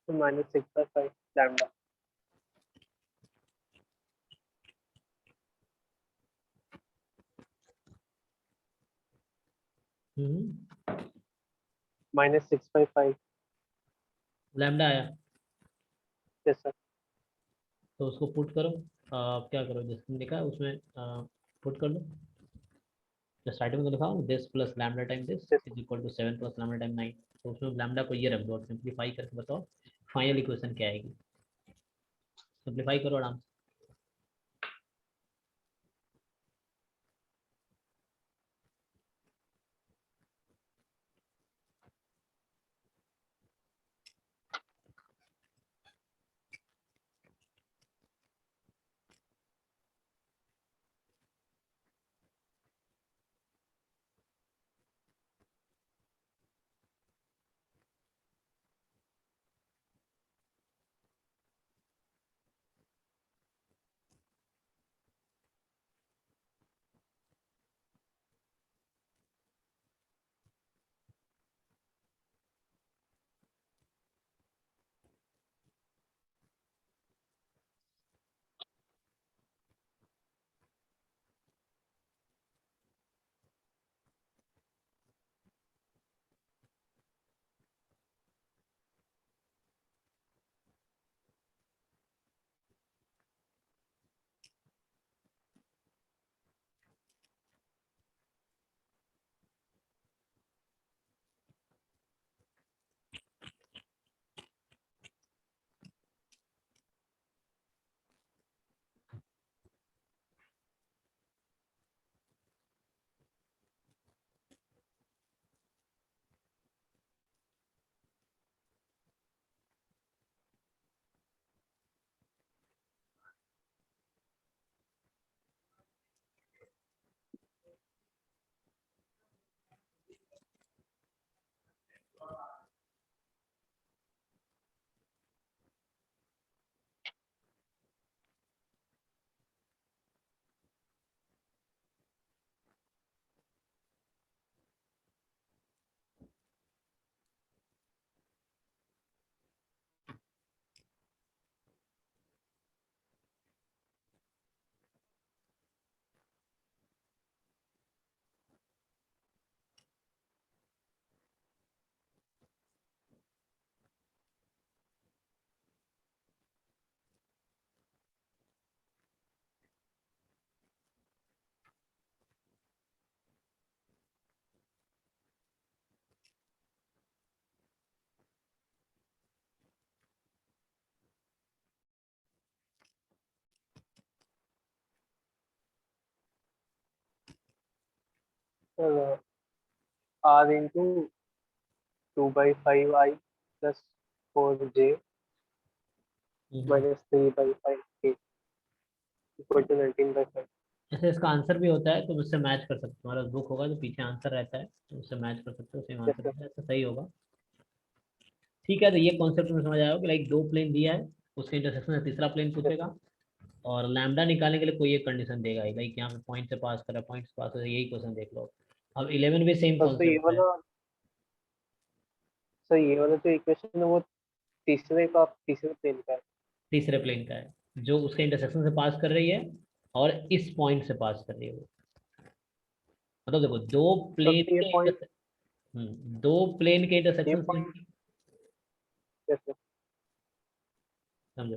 -6/5 lambda -6/5 lambda आया, यस सर तो उसको पुट करो। आप क्या करो, जिसमें लिखा है उसमें पुट कर लो। जो स्टार्टिंग में तो लिखा हो this plus lambda time this yes is equal to 7 plus lambda time 9। तो उसमें लैम्डा को ये रख दो और सिंप्लीफाई करके बताओ फाइनल इक्वेशन क्या आएगी। सिंप्लीफाई करो आराम से। Sir r into 2/5i plus 4j minus 3/5k equal to 19/5. ऐसे इसका आंसर भी होता है, तो मुझसे मैच कर सकते हो, तुम्हारा बुक होगा तो पीछे आंसर रहता है, तो उससे मैच कर सकते हो, सेम Yes, आंसर sir. रहता है, तो सही होगा। ठीक है, तो ये कॉन्सेप्ट में समझ आया हो कि लाइक दो प्लेन दिया है, उसके इंटरसेक्शन से तीसरा प्लेन Yes, पूछेगा, और लैम्डा निकालने के लिए कोई एक कंडीशन देगा, लाइक यहाँ पे पॉइंट से पास कर रहा है, पॉइंट से पास कर रहा है, यही क्वेश्चन देख लो। अब 11 भी सेम तो ये कॉन्सेप्ट है। वाला सर ये वाला जो इक्वेशन है वो तीसरे प्लेन का है। तीसरे प्लेन का है, जो उसके इंटरसेक्शन से पास कर रही है, और इस पॉइंट से पास कर रही है वो। मतलब देखो, तो फिर ये पॉइंट दो प्लेन के ये इंटरसेक्शन से, पॉइंट जैसे समझो,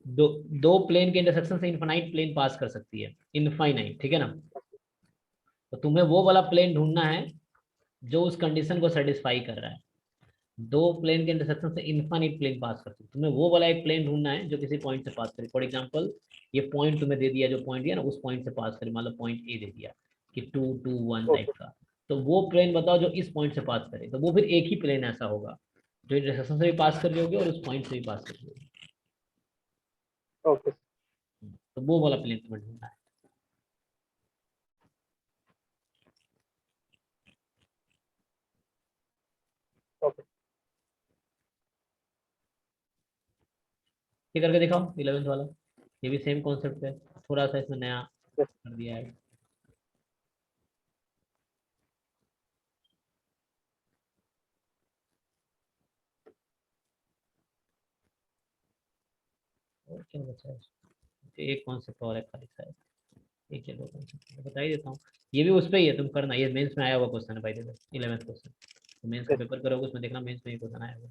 दो दो प्लेन के इंटरसेक्शन से इनफाइनाइट प्लेन पास कर सकती है, इनफाइनाइट, ठीक है ना। तो तुम्हें वो वाला प्लेन ढूंढना है जो उस कंडीशन को सेटिस्फाई कर रहा है। दो प्लेन के इंटरसेक्शन से इनफाइनाइट प्लेन पास करती है, तुम्हें वो वाला एक प्लेन ढूंढना है जो किसी पॉइंट से पास करे। फॉर एग्जांपल, ये पॉइंट तुम्हें दे दिया, जो पॉइंट दिया ना उस पॉइंट से पास करे, मतलब पॉइंट ए दे दिया कि 2 2 1 टाइप ओके का। तो वो प्लेन बताओ जो इस पॉइंट से पास करे, तो वो फिर एक ही प्लेन ऐसा होगा जो इंटरसेक्शन से भी पास कर रही होगी और उस पॉइंट से भी पास कर रही होगी। ओके तो वो वाला प्लेन तुम्हें ढूंढना है। ओके ये करके दिखाओ 11th वाला, ये भी सेम कॉन्सेप्ट है, थोड़ा सा इसमें नया कर दिया है। और क्या बचा है, एक कॉन्सेप्ट और है खाली शायद, एक या दो कॉन्सेप्ट बता ही देता हूँ। ये भी उस पर ही है, तुम करना, ये मेंस में आया हुआ क्वेश्चन है भाई, देखो 11th क्वेश्चन, तो मेंस का पेपर करोगे उसमें देखना, मेंस में ये क्वेश्चन आया हुआ।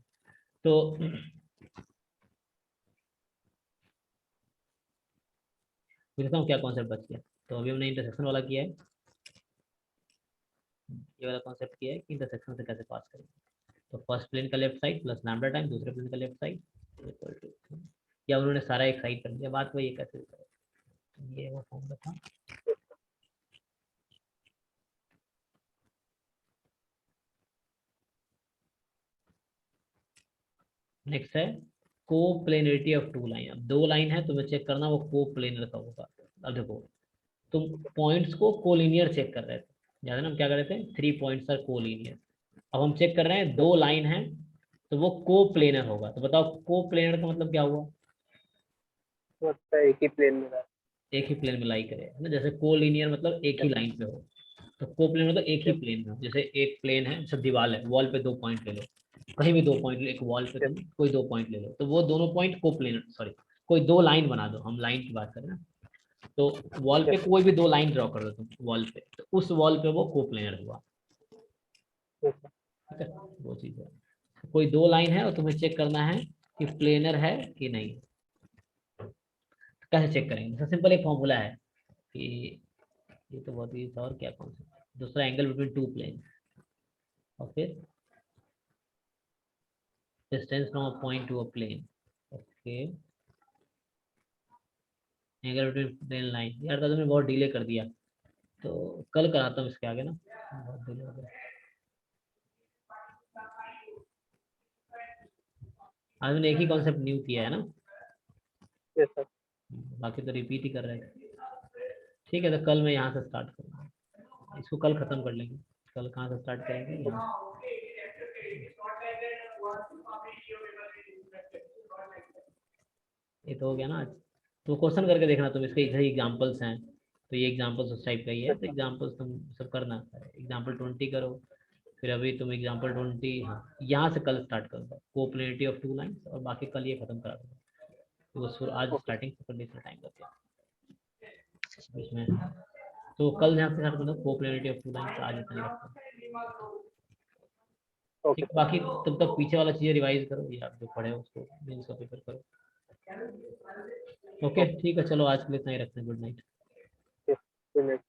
तो पूछता हूँ क्या कॉन्सेप्ट बच गया। तो अभी हमने इंटरसेक्शन वाला किया है, ये वाला कॉन्सेप्ट किया है कि इंटरसेक्शन से कैसे पास करेंगे। तो फर्स्ट प्लेन का left side plus lambda time दूसरे प्लेन का लेफ्ट साइड इक्वल टू, या उन्होंने सारा एक साइड कर दिया, बात वही है कैसे करें। ये वो फॉर्मूला था। नेक्स्ट है कोप्लेनरिटी ऑफ टू लाइन। अब दो लाइन है, तुम्हें चेक करना वो कोप्लेनर का होगा। अब देखो, तुम पॉइंट्स को कोलिनियर चेक कर रहे थे, याद है ना हम क्या कर रहे थे, 3 पॉइंट्स आर कोलिनियर। अब हम चेक कर रहे हैं दो लाइन है, तो वो कोप्लेनर होगा। तो बताओ कोप्लेनर का मतलब क्या हुआ, लगता है एक ही प्लेन में रहा एक ही प्लेन में लाई करे, है ना। जैसे कोलिनियर मतलब एक ही लाइन पे हो, तो कोप्लेनर मतलब एक ही है। प्लेन में हो। जैसे एक प्लेन है, जैसे दीवार है, वॉल पे दो पॉइंट ले लो, कहीं भी दो पॉइंट, एक वॉल पे तुम कोई दो पॉइंट ले लो, तो वो दोनों पॉइंट कोप्लेनर, सॉरी कोई दो लाइन बना दो, हम लाइन की बात करें ना, तो वॉल पे कोई भी दो लाइन ड्रॉ कर दो तुम वॉल पे, तो उस वॉल पे वो कोप्लेनर हुआ, ठीक है। वो चीज है, कोई दो लाइन है और तुम्हें चेक करना है कि प्लेनर है कि नहीं। कैसे चेक करेंगे, सबसे सिंपल एक फॉर्मूला है कि, ये तो बहुत ही, और क्या कौन सा दूसरा, एंगल बिटवीन टू प्लेन, और फिर distance from a point to a plane, okay, angle between plane line. यार तो तुमने बहुत डिले कर दिया, तो कल कराता हूँ इसके आगे ना, बहुत डिले हो गया। आज मैंने एक ही कॉन्सेप्ट न्यू किया है ना, यस सर बाकी तो रिपीट ही कर रहे हैं। ठीक है, तो कल मैं यहाँ से स्टार्ट करूँगा, इसको कल खत्म कर लेंगे। कल कहाँ से स्टार्ट करेंगे, यहाँ। ये तो हो गया ना आज। तो क्वेश्चन करके देखना तुम, इसके इधर एग्जांपल्स हैं, तो ये एग्जांपल्स उस टाइप का ही है, तो एग्जांपल्स तुम सब करना। एग्जांपल 20 करो, फिर अभी तुम एग्जांपल 20, हाँ यहाँ से कल स्टार्ट करो कोप्लेनिटी ऑफ टू लाइंस, और बाकी कल ये खत्म करा दूंगा। तो वो आज ओके स्टार्टिंग से करने से टाइम लगेगा इसमें। तो कल यहाँ से स्टार्ट करो कोप्लेनिटी ऑफ टू लाइंस, आज इतना ही रखता हूँ। ठीक ओके है, बाकी तब तक पीछे वाला चीजें रिवाइज करो, या जो पढ़े हो उसको मेंस का पेपर करो। ओके ओके ठीक है, चलो आज के लिए इतना ही रखते हैं, गुड नाइट। Good night.